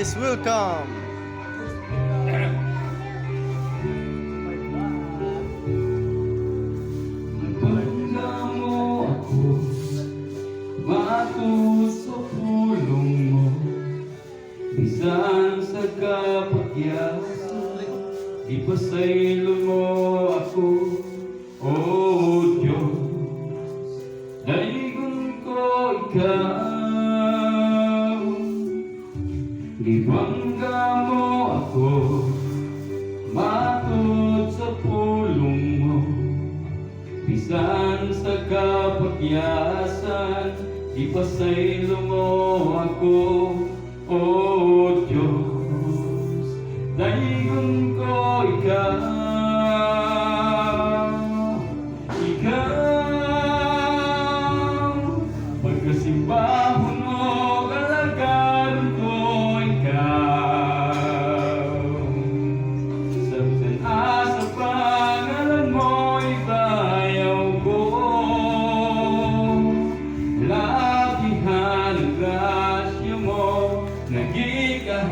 Guys, welcome! Pagka mo ako, matus sa pulong mo, bisan sa kapagyasan, ipasaylo mo ako, O Diyos. Daligon ko ikaw, ibangga mo ako, matud sa pulong mo, bisan sa kapagyasan, ipasaylo mo ako, O Diyos. Daligon ko ikaw, pagkasimbahon mo, kalagaran ko ikaw. Sa bisan asa pangalan mo, ibayaw ko. Labihan ang grasya mo, nagikahatag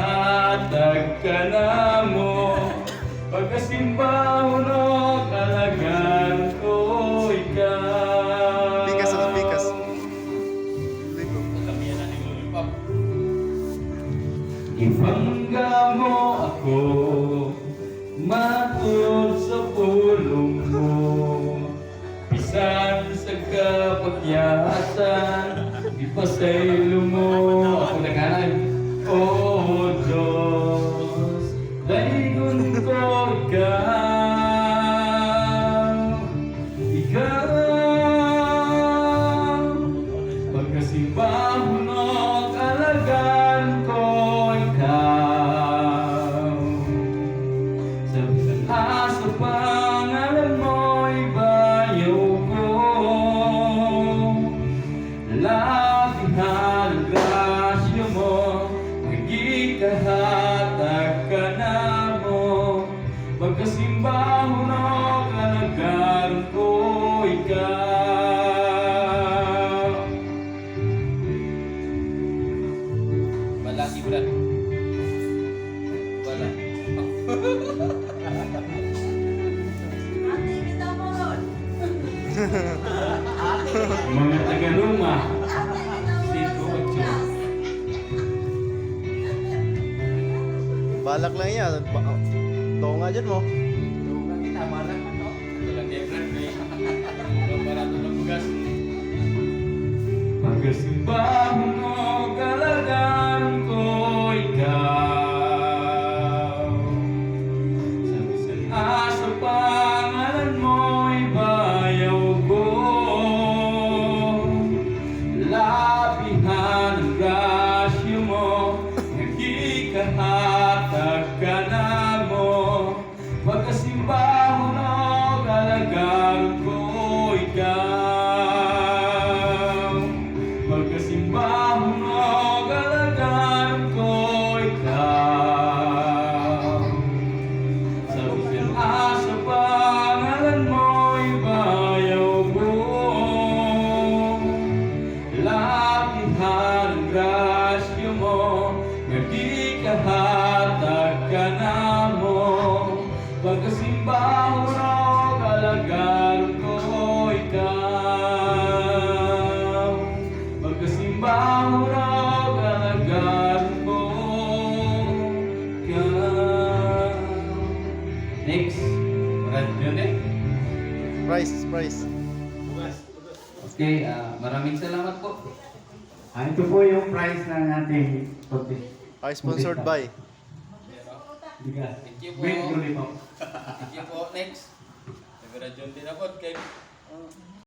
ka na mo. Pagkasimbahon mo, kalagaran ko ikaw. Pikas ako, pikas. Ibangga mo ako, matud sa pulong mo, bisan sa kapagyasan, ipasaylo mo ako naghanay, O Diyos. Daligon ko ikaw, pagkasimbahon mo, kalagaran ko ikaw. Sa bisan asa pangalan mo, ibayaw ko. Labihan ang grasya mo, nagikahatag ka na mo. Pagkasimbahon mo, kalagaran ko ikaw. Wala si Brad. Wala. Ate, kita mo ron. Mga taga-Roma, Ate, kita mo ron sa class. Balak lang yan. Too nga dyan mo. Tugang kita, malang ano? Tulang kay Brad. Tulang barato ng bugas. pagkasimbahon mo, kalagaran ko ikaw. Sa bisan asa pangalan mo, ibayaw ko. Labihan ang grasya mo, nagikahatag ka na mo. Pagkasimbahon mo, kalagaran ko ikaw. Pagkasimbahon mo, kalagaran ko ikaw. Sa bisan asa pangalan mo, ibayaw ko. Labihan ang grasya mo, nagikahatag ka na mo. Pagkasimbahon mo, kalagaran ko ikaw. Pagkasimbahon mo, kalagaran ko ikaw. Next, radyo na. Price. Okay, maraming salamat po. Ito po yung price ng ating tote. Ay, sponsored by. Bigas. Thank you po. Wait, uniform. Thank you po. Next. Nagradyon din ako. Kay